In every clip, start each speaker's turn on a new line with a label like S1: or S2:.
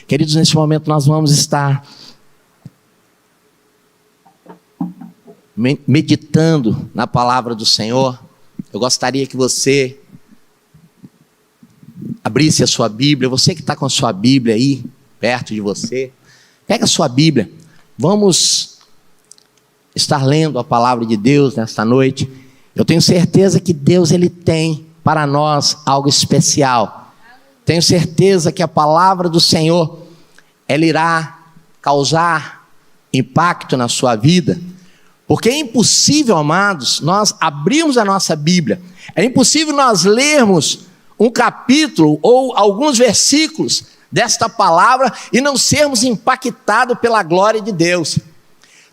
S1: Queridos, nesse momento nós vamos estar meditando na palavra do Senhor. Eu gostaria que você abrisse a sua Bíblia. Você que está com a sua Bíblia aí, perto de você, pega a sua Bíblia. Vamos estar lendo a palavra de Deus nesta noite. Eu tenho certeza que Deus, Ele tem para nós algo especial. Tenho certeza que a palavra do Senhor, ela irá causar impacto na sua vida. Porque é impossível, amados, nós abrirmos a nossa Bíblia. É impossível nós lermos um capítulo ou alguns versículos desta palavra e não sermos impactados pela glória de Deus.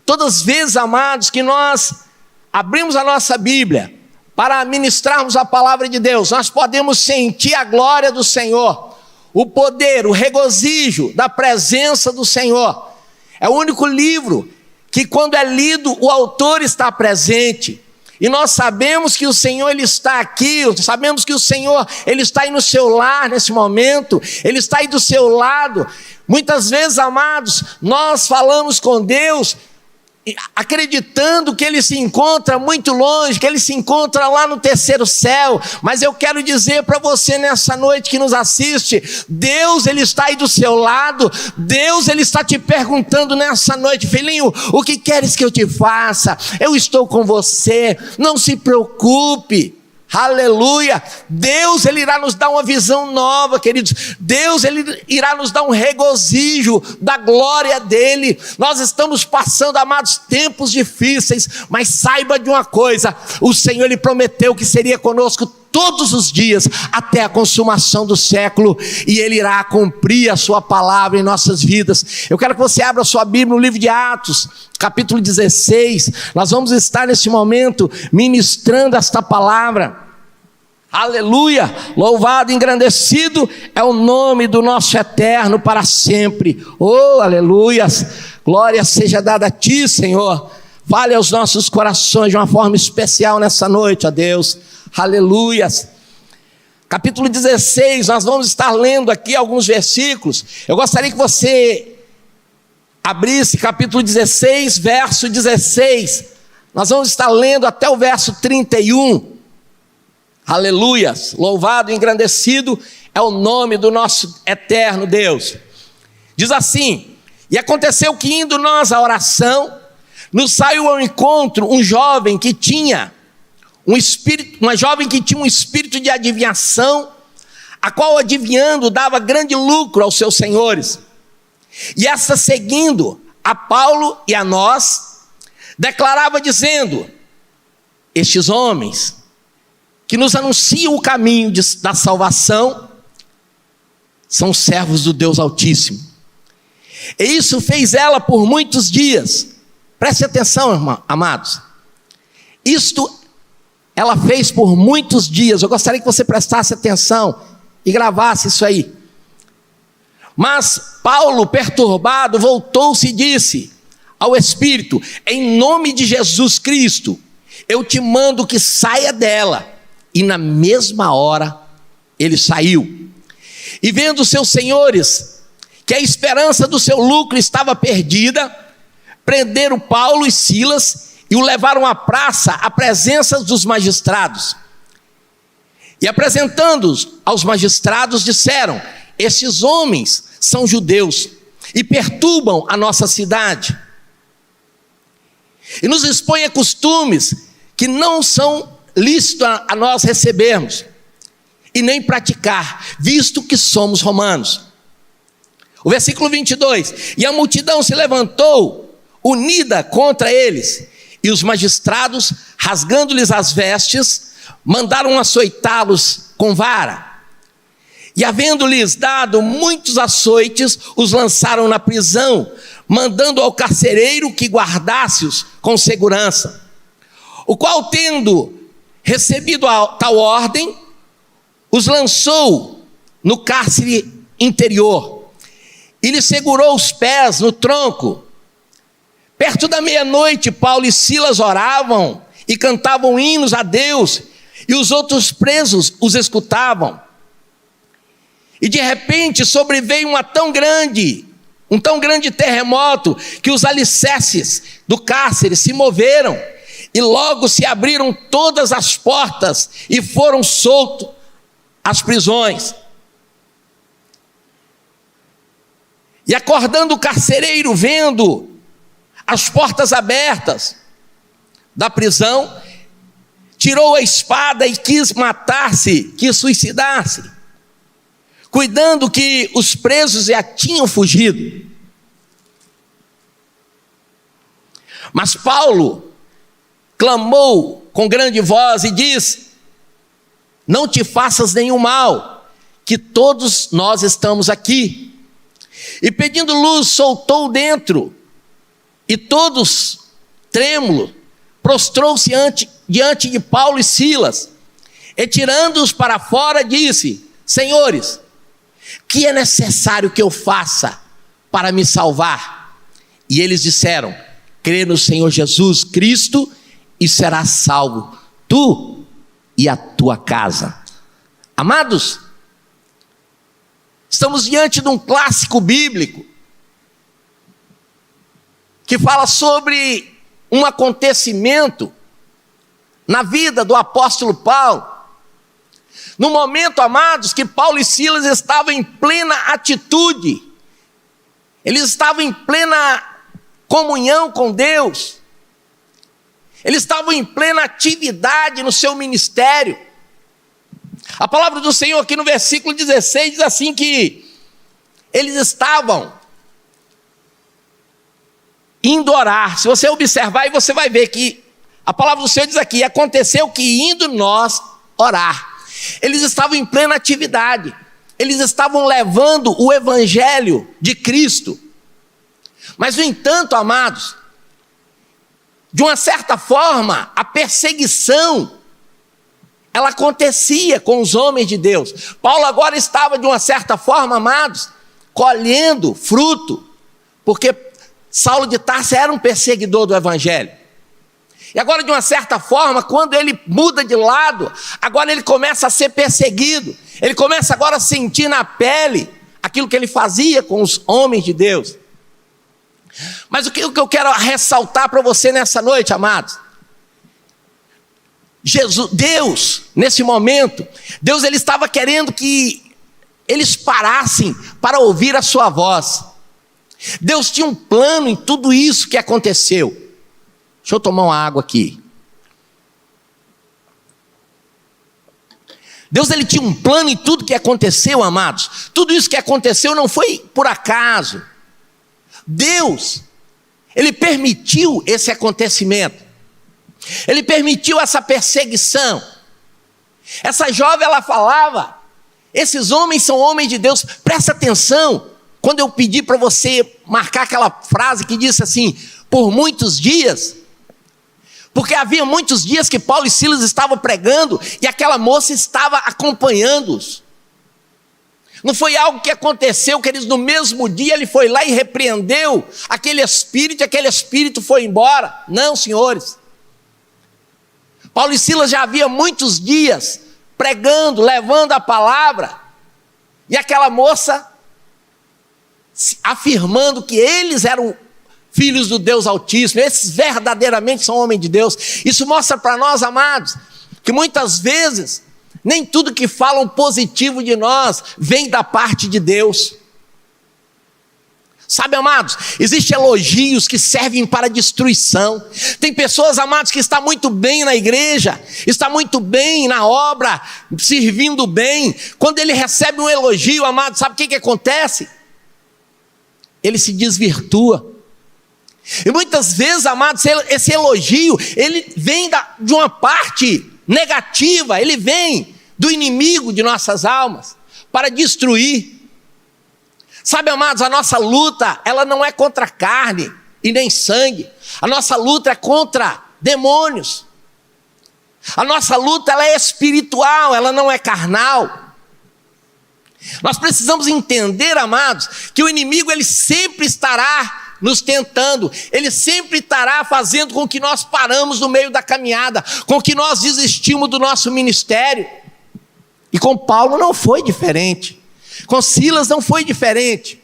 S1: Todas as vezes, amados, que nós abrimos a nossa Bíblia para ministrarmos a palavra de Deus, nós podemos sentir a glória do Senhor, o poder, o regozijo da presença do Senhor. É o único livro que, quando é lido, o autor está presente. E nós sabemos que o Senhor, Ele está aqui, sabemos que o Senhor, Ele está aí no seu lar nesse momento, Ele está aí do seu lado. Muitas vezes, amados, nós falamos com Deus acreditando que Ele se encontra muito longe, que Ele se encontra lá no terceiro céu. Mas eu quero dizer para você nessa noite que nos assiste, Deus, Ele está aí do seu lado. Deus, Ele está te perguntando nessa noite: filhinho, o que queres que eu te faça? Eu estou com você, não se preocupe. Aleluia. Deus, Ele irá nos dar uma visão nova, queridos. Deus, Ele irá nos dar um regozijo da glória dEle. Nós estamos passando, amados, tempos difíceis, mas saiba de uma coisa: o Senhor, Ele prometeu que seria conosco todos os dias, até a consumação do século, e Ele irá cumprir a sua palavra em nossas vidas. Eu quero que você abra a sua Bíblia no livro de Atos, capítulo 16, nós vamos estar nesse momento ministrando esta palavra. Aleluia, louvado, engrandecido é o nome do nosso eterno para sempre. Oh, aleluias, glória seja dada a Ti, Senhor. Fale aos nossos corações de uma forma especial nessa noite, ó Deus. Aleluias. Capítulo 16, nós vamos estar lendo aqui alguns versículos. Eu gostaria que você abrisse capítulo 16, verso 16. Nós vamos estar lendo até o verso 31. Aleluias, louvado e engrandecido é o nome do nosso eterno Deus. Diz assim: e aconteceu que, indo nós à oração, nos saiu ao encontro uma jovem que tinha um espírito de adivinhação, a qual, adivinhando, dava grande lucro aos seus senhores. E essa, seguindo a Paulo e a nós, declarava dizendo: estes homens que nos anunciam o caminho da salvação são servos do Deus Altíssimo. E isso fez ela por muitos dias. Preste atenção, amados. Isto ela fez por muitos dias. Eu gostaria que você prestasse atenção e gravasse isso aí. Mas Paulo, perturbado, voltou-se e disse ao Espírito: em nome de Jesus Cristo, eu te mando que saia dela. E na mesma hora ele saiu. E vendo seus senhores que a esperança do seu lucro estava perdida, prenderam Paulo e Silas e o levaram à praça, à presença dos magistrados. E apresentando-os aos magistrados, disseram: esses homens são judeus e perturbam a nossa cidade, e nos expõem a costumes que não são lícitos a nós recebermos, e nem praticar, visto que somos romanos. O versículo 22, e a multidão se levantou, unida contra eles, e os magistrados, rasgando-lhes as vestes, mandaram açoitá-los com vara. E havendo-lhes dado muitos açoites, os lançaram na prisão, mandando ao carcereiro que guardasse-os com segurança. O qual, tendo recebido a tal ordem, os lançou no cárcere interior e lhe segurou os pés no tronco. Perto da meia-noite, Paulo e Silas oravam e cantavam hinos a Deus, e os outros presos os escutavam. E de repente sobreveio um tão grande terremoto, que os alicerces do cárcere se moveram, e logo se abriram todas as portas, e foram soltos as prisões. E acordando o carcereiro, vendo as portas abertas da prisão, tirou a espada e quis matar-se, quis suicidar-se, cuidando que os presos já tinham fugido. Mas Paulo clamou com grande voz e diz: não te faças nenhum mal, que todos nós estamos aqui. E pedindo luz, soltou dentro, e todos, trêmulos, prostrou-se diante de Paulo e Silas, e tirando-os para fora, disse: senhores, que é necessário que eu faça para me salvar? E eles disseram: crê no Senhor Jesus Cristo e serás salvo, tu e a tua casa. Amados, estamos diante de um clássico bíblico que fala sobre um acontecimento na vida do apóstolo Paulo. No momento, amados, que Paulo e Silas estavam em plena atitude, eles estavam em plena comunhão com Deus, eles estavam em plena atividade no seu ministério. A palavra do Senhor aqui no versículo 16 diz assim, que eles estavam indo orar. Se você observar, você vai ver que a palavra do Senhor diz aqui: aconteceu que indo nós orar. Eles estavam em plena atividade, eles estavam levando o evangelho de Cristo. Mas, no entanto, amados, de uma certa forma, a perseguição, ela acontecia com os homens de Deus. Paulo agora estava, de uma certa forma, amados, colhendo fruto, porque Saulo de Tarso era um perseguidor do evangelho. E agora, de uma certa forma, quando ele muda de lado, agora ele começa a ser perseguido. Ele começa agora a sentir na pele aquilo que ele fazia com os homens de Deus. Mas o que eu quero ressaltar para você nessa noite, amados? Deus, nesse momento, Deus ele estava querendo que eles parassem para ouvir a sua voz. Deus tinha um plano em tudo isso que aconteceu. Deixa eu tomar uma água aqui. Deus ele tinha um plano em tudo que aconteceu, amados. Tudo isso que aconteceu não foi por acaso. Deus, ele permitiu esse acontecimento. Ele permitiu essa perseguição. Essa jovem, ela falava: esses homens são homens de Deus. Presta atenção, quando eu pedi para você marcar aquela frase que disse assim: por muitos dias. Porque havia muitos dias que Paulo e Silas estavam pregando e aquela moça estava acompanhando-os. Não foi algo que aconteceu, queridos, no mesmo dia ele foi lá e repreendeu aquele espírito foi embora. Não, senhores. Paulo e Silas já havia muitos dias pregando, levando a palavra, e aquela moça afirmando que eles eram filhos do Deus Altíssimo, esses verdadeiramente são homens de Deus. Isso mostra para nós, amados, que muitas vezes nem tudo que falam positivo de nós vem da parte de Deus. Sabe, amados, existem elogios que servem para destruição. Tem pessoas, amados, que estão muito bem na igreja, está muito bem na obra, servindo bem. Quando ele recebe um elogio, amados, sabe o que acontece? Ele se desvirtua. E muitas vezes, amados, esse elogio, ele vem de uma parte negativa, ele vem do inimigo de nossas almas, para destruir. Sabe, amados, a nossa luta, ela não é contra carne e nem sangue. A nossa luta é contra demônios. A nossa luta, ela é espiritual, ela não é carnal. Nós precisamos entender, amados, que o inimigo, ele sempre estará nos tentando, ele sempre estará fazendo com que nós paramos no meio da caminhada, com que nós desistimos do nosso ministério. E com Paulo não foi diferente. Com Silas não foi diferente.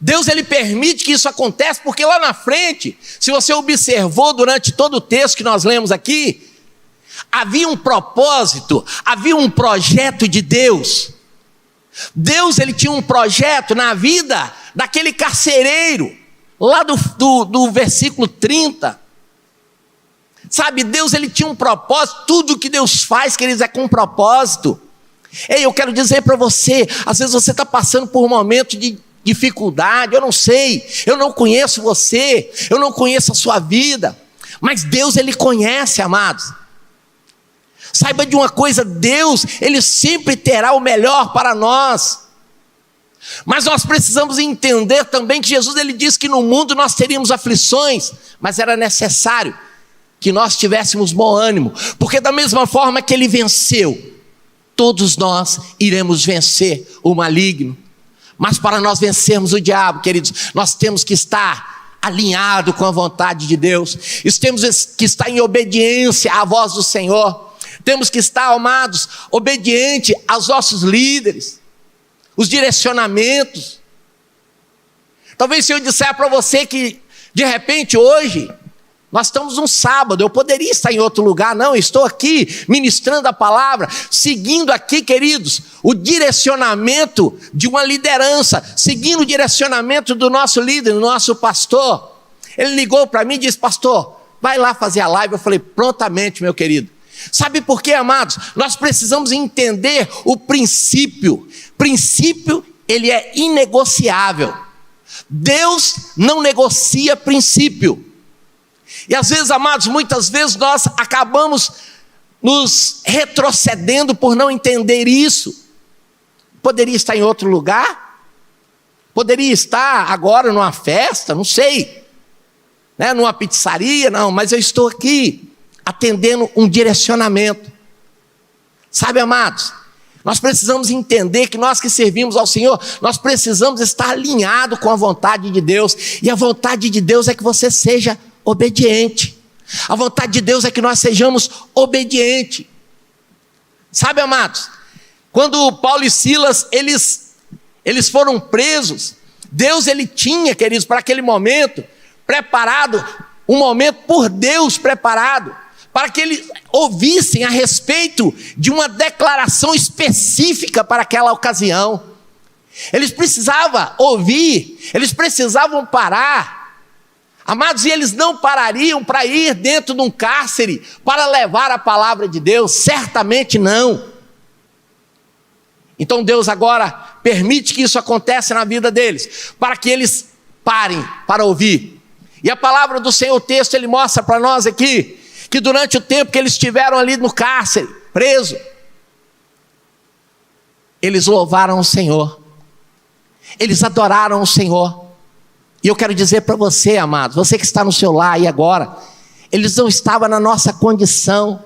S1: Deus ele permite que isso aconteça, porque lá na frente, se você observou durante todo o texto que nós lemos aqui, havia um propósito, havia um projeto de Deus. Deus ele tinha um projeto na vida daquele carcereiro, lá do versículo 30. Sabe, Deus ele tinha um propósito, tudo que Deus faz, queridos, é com propósito. Ei, eu quero dizer para você, às vezes você está passando por um momento de dificuldade, eu não sei, eu não conheço você, eu não conheço a sua vida, mas Deus ele conhece, amados. Saiba de uma coisa, Deus ele sempre terá o melhor para nós. Mas nós precisamos entender também que Jesus ele disse que no mundo nós teríamos aflições, mas era necessário que nós tivéssemos bom ânimo, porque da mesma forma que ele venceu, todos nós iremos vencer o maligno. Mas para nós vencermos o diabo, queridos, nós temos que estar alinhado com a vontade de Deus, temos que estar em obediência à voz do Senhor, temos que estar, amados, obediente aos nossos líderes, os direcionamentos. Talvez se eu disser para você que de repente hoje nós estamos um sábado, eu poderia estar em outro lugar, não, eu estou aqui ministrando a palavra, seguindo aqui, queridos, o direcionamento de uma liderança, seguindo o direcionamento do nosso líder, do nosso pastor. Ele ligou para mim e disse: pastor, vai lá fazer a live. Eu falei: prontamente, meu querido. Sabe por quê, amados? Nós precisamos entender o princípio. Princípio, ele é inegociável. Deus não negocia princípio. E às vezes, amados, muitas vezes nós acabamos nos retrocedendo por não entender isso. Poderia estar em outro lugar? Poderia estar agora numa festa? Não sei, né? Numa pizzaria? Não, mas eu estou aqui atendendo um direcionamento. Sabe, amados, nós precisamos entender que nós que servimos ao Senhor, nós precisamos estar alinhados com a vontade de Deus. E a vontade de Deus é que você seja obediente. A vontade de Deus é que nós sejamos obedientes. Sabe, amados, quando Paulo e Silas eles foram presos, Deus ele tinha, queridos, para aquele momento preparado, um momento por Deus preparado, para que eles ouvissem a respeito de uma declaração específica para aquela ocasião. Eles precisavam ouvir, eles precisavam parar. Amados, e eles não parariam para ir dentro de um cárcere para levar a palavra de Deus, certamente não. Então Deus agora permite que isso aconteça na vida deles, para que eles parem para ouvir. E a palavra do Senhor, o texto, ele mostra para nós aqui, que durante o tempo que eles estiveram ali no cárcere, preso, eles louvaram o Senhor, eles adoraram o Senhor. E eu quero dizer para você, amado, você que está no seu lar aí agora, eles não estavam na nossa condição,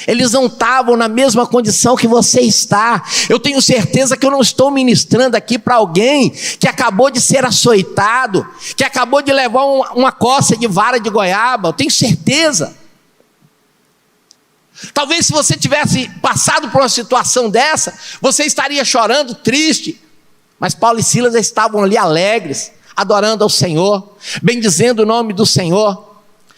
S1: eles não estavam na mesma condição que você está. Eu tenho certeza que eu não estou ministrando aqui para alguém que acabou de ser açoitado, que acabou de levar uma coça de vara de goiaba, eu tenho certeza. Talvez se você tivesse passado por uma situação dessa, você estaria chorando, triste, mas Paulo e Silas estavam ali alegres, adorando ao Senhor, bendizendo o nome do Senhor.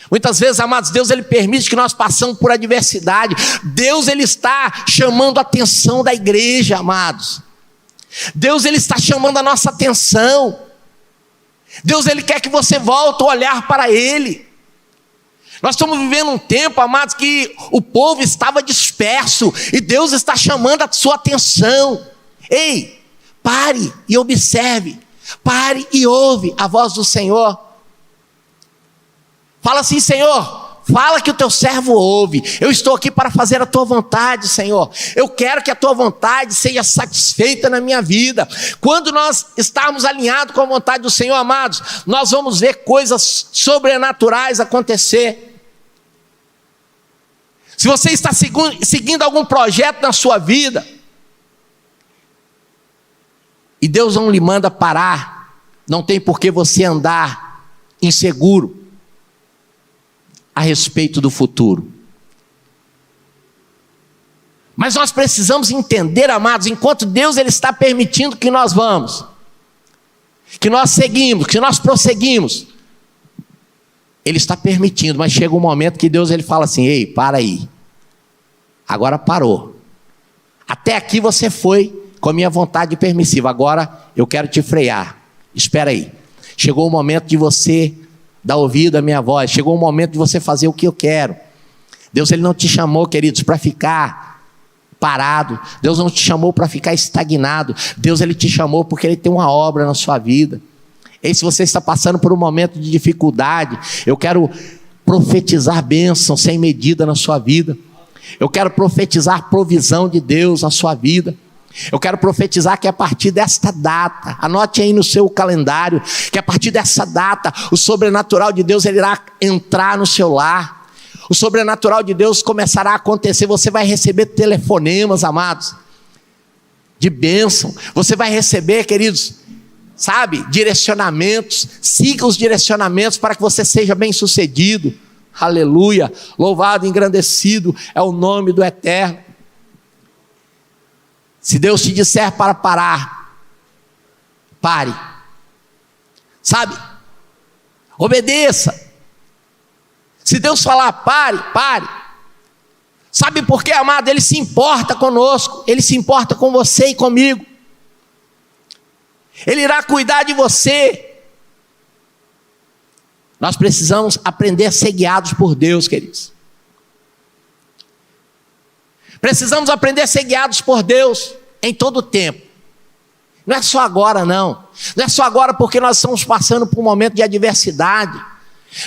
S1: Muitas vezes, amados, Deus ele permite que nós passemos por adversidade. Deus ele está chamando a atenção da igreja, amados. Deus ele está chamando a nossa atenção. Deus ele quer que você volte a olhar para Ele. Nós estamos vivendo um tempo, amados, que o povo estava disperso e Deus está chamando a sua atenção. Ei, pare e observe. Pare e ouve a voz do Senhor. Fala assim: Senhor, fala que o teu servo ouve. Eu estou aqui para fazer a tua vontade, Senhor. Eu quero que a tua vontade seja satisfeita na minha vida. Quando nós estarmos alinhados com a vontade do Senhor, amados, nós vamos ver coisas sobrenaturais acontecer. Se você está seguindo algum projeto na sua vida, e Deus não lhe manda parar, não tem por que você andar inseguro a respeito do futuro. Mas nós precisamos entender, amados, enquanto Deus ele está permitindo que nós vamos, que nós seguimos, que nós prosseguimos, Ele está permitindo, mas chega um momento que Deus ele fala assim: ei, para aí, agora parou, até aqui você foi com a minha vontade permissiva, agora eu quero te frear, espera aí, chegou o momento de você dar ouvido à minha voz, chegou o momento de você fazer o que eu quero. Deus ele não te chamou, queridos, para ficar parado, Deus não te chamou para ficar estagnado, Deus ele te chamou porque Ele tem uma obra na sua vida. E se você está passando por um momento de dificuldade, eu quero profetizar bênção sem medida na sua vida, eu quero profetizar provisão de Deus na sua vida, eu quero profetizar que a partir desta data, anote aí no seu calendário, que a partir dessa data, o sobrenatural de Deus ele irá entrar no seu lar, o sobrenatural de Deus começará a acontecer, você vai receber telefonemas, amados, de bênção, você vai receber, queridos, sabe, direcionamentos, siga os direcionamentos para que você seja bem sucedido, aleluia, louvado e engrandecido é o nome do Eterno. Se Deus te disser para parar, pare, sabe, obedeça. Se Deus falar pare, pare. Sabe por quê, amado? Ele se importa conosco, Ele se importa com você e comigo, Ele irá cuidar de você. Nós precisamos aprender a ser guiados por Deus, queridos. Precisamos aprender a ser guiados por Deus em todo o tempo. Não é só agora não. Não é só agora porque nós estamos passando por um momento de adversidade.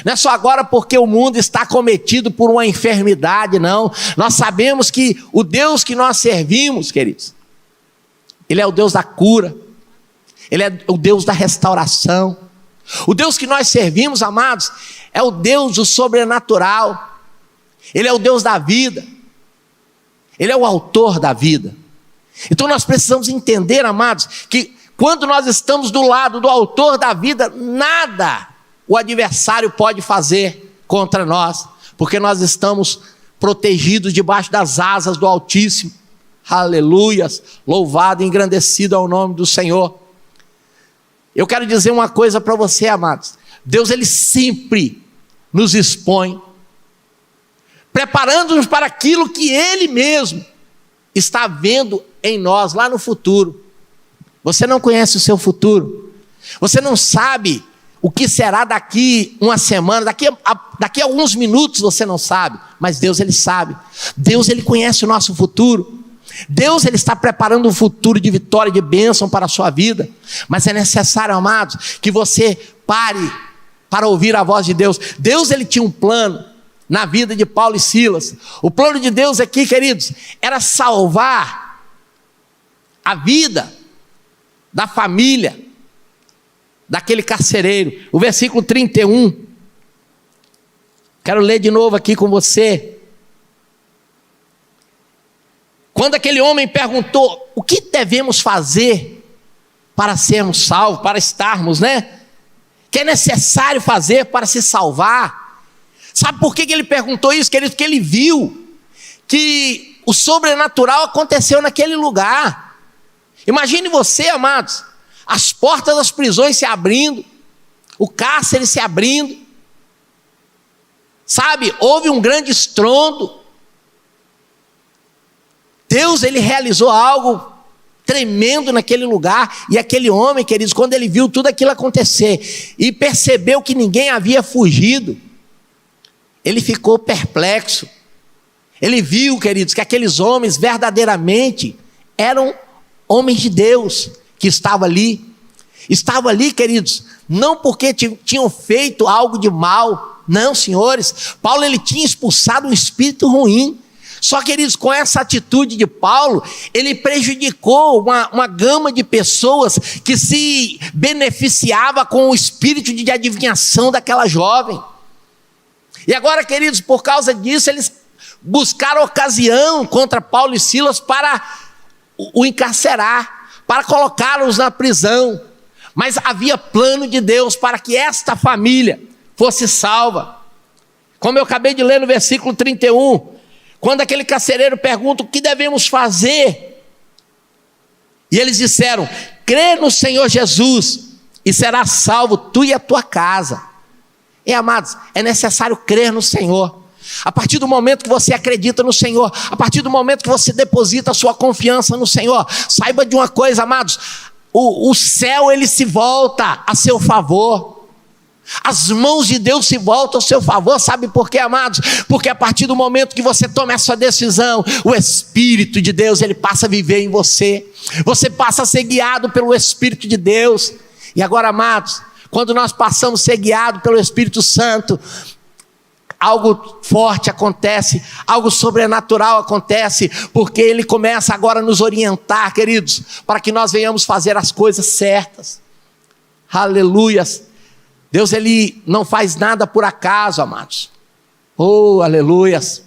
S1: Não é só agora porque o mundo está cometido por uma enfermidade, não. Nós sabemos que o Deus que nós servimos, queridos, Ele é o Deus da cura, Ele é o Deus da restauração. O Deus que nós servimos, amados, é o Deus do sobrenatural. Ele é o Deus da vida, Ele é o autor da vida. Então nós precisamos entender, amados, que quando nós estamos do lado do autor da vida, nada o adversário pode fazer contra nós, porque nós estamos protegidos debaixo das asas do Altíssimo. Aleluias, louvado e engrandecido é o nome do Senhor. Eu quero dizer uma coisa para você, amados, Deus ele sempre nos expõe, preparando-nos para aquilo que Ele mesmo está vendo em nós lá no futuro. Você não conhece o seu futuro, você não sabe o que será daqui uma semana, daqui a alguns minutos você não sabe, mas Deus ele sabe. Deus ele conhece o nosso futuro. Deus ele está preparando um futuro de vitória e de bênção para a sua vida. Mas é necessário, amados, que você pare para ouvir a voz de Deus. Deus ele tinha um plano na vida de Paulo e Silas. O plano de Deus aqui, queridos, era salvar a vida da família daquele carcereiro. O versículo 31, quero ler de novo aqui com você. Quando aquele homem perguntou: o que devemos fazer para sermos salvos, para estarmos, que é necessário fazer para se salvar? Sabe por que ele perguntou isso, querido? Porque ele viu que o sobrenatural aconteceu naquele lugar. Imagine você, amados, as portas das prisões se abrindo, o cárcere se abrindo, sabe, houve um grande estrondo. Deus ele realizou algo tremendo naquele lugar, e aquele homem, queridos, quando ele viu tudo aquilo acontecer, e percebeu que ninguém havia fugido, ele ficou perplexo. Ele viu, queridos, que aqueles homens verdadeiramente eram homens de Deus, que estavam ali, queridos, não porque tinham feito algo de mal, não, senhores. Paulo ele tinha expulsado um espírito ruim. Só, queridos, com essa atitude de Paulo, ele prejudicou uma gama de pessoas que se beneficiava com o espírito de adivinhação daquela jovem. E agora, queridos, por causa disso, eles buscaram ocasião contra Paulo e Silas para o encarcerar, para colocá-los na prisão. Mas havia plano de Deus para que esta família fosse salva. Como eu acabei de ler no versículo 31, Quando aquele carcereiro pergunta o que devemos fazer, e eles disseram: crê no Senhor Jesus e serás salvo, tu e a tua casa. E amados, é necessário crer no Senhor. A partir do momento que você acredita no Senhor, a partir do momento que você deposita a sua confiança no Senhor, saiba de uma coisa, amados, o céu ele se volta a seu favor. As mãos de Deus se voltam ao seu favor. Sabe por quê, amados? Porque a partir do momento que você toma essa decisão, o Espírito de Deus ele passa a viver em você. Você passa a ser guiado pelo Espírito de Deus. E agora, amados, quando nós passamos a ser guiados pelo Espírito Santo, algo forte acontece, algo sobrenatural acontece, porque Ele começa agora a nos orientar, queridos, para que nós venhamos fazer as coisas certas. Aleluias. Deus ele não faz nada por acaso, amados. Oh, aleluias.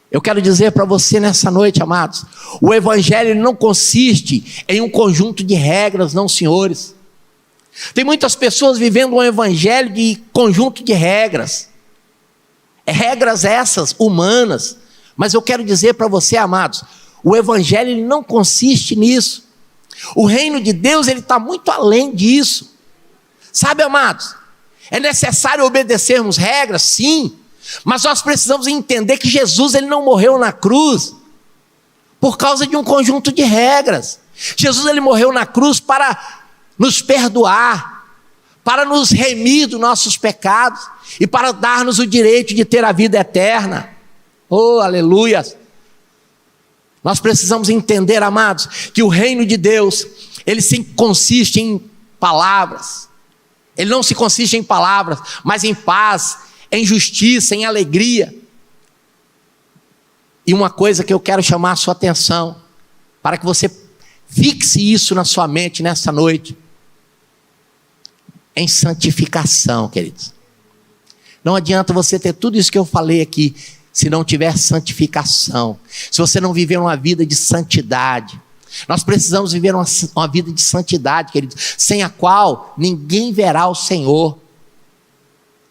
S1: Eu quero dizer para você nessa noite, amados, o Evangelho não consiste em um conjunto de regras, não, senhores. Tem muitas pessoas vivendo um evangelho de conjunto de regras. Regras essas, humanas. Mas eu quero dizer para você, amados, o evangelho ele não consiste nisso. O reino de Deus ele está muito além disso. Sabe, amados, é necessário obedecermos regras, sim. Mas nós precisamos entender que Jesus ele não morreu na cruz por causa de um conjunto de regras. Jesus ele morreu na cruz para nos perdoar, para nos remir dos nossos pecados e para dar-nos o direito de ter a vida eterna. Oh, aleluia! Nós precisamos entender, amados, que o reino de Deus, ele se consiste em palavras. Ele não se consiste em palavras, mas em paz, em justiça, em alegria. E uma coisa que eu quero chamar a sua atenção, para que você fixe isso na sua mente nessa noite, em santificação, queridos. Não adianta você ter tudo isso que eu falei aqui, se não tiver santificação, se você não viver uma vida de santidade. Nós precisamos viver uma vida de santidade, queridos, sem a qual ninguém verá o Senhor.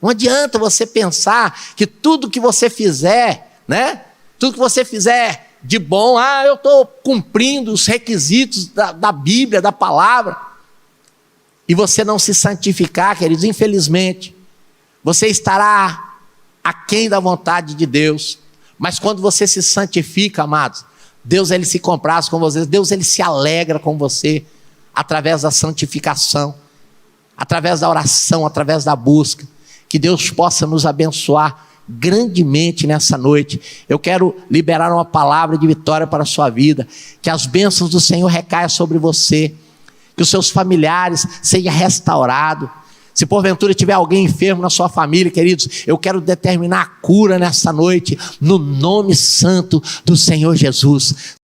S1: Não adianta você pensar que tudo que você fizer, né? Tudo que você fizer de bom, eu estou cumprindo os requisitos da Bíblia, da palavra, e você não se santificar, queridos, infelizmente, você estará aquém da vontade de Deus. Mas quando você se santifica, amados, Deus ele se compraz com você, Deus ele se alegra com você, através da santificação, através da oração, através da busca. Que Deus possa nos abençoar grandemente nessa noite. Eu quero liberar uma palavra de vitória para a sua vida, que as bênçãos do Senhor recaiam sobre você, que os seus familiares sejam restaurados. Se porventura tiver alguém enfermo na sua família, queridos, eu quero determinar a cura nessa noite, no nome santo do Senhor Jesus.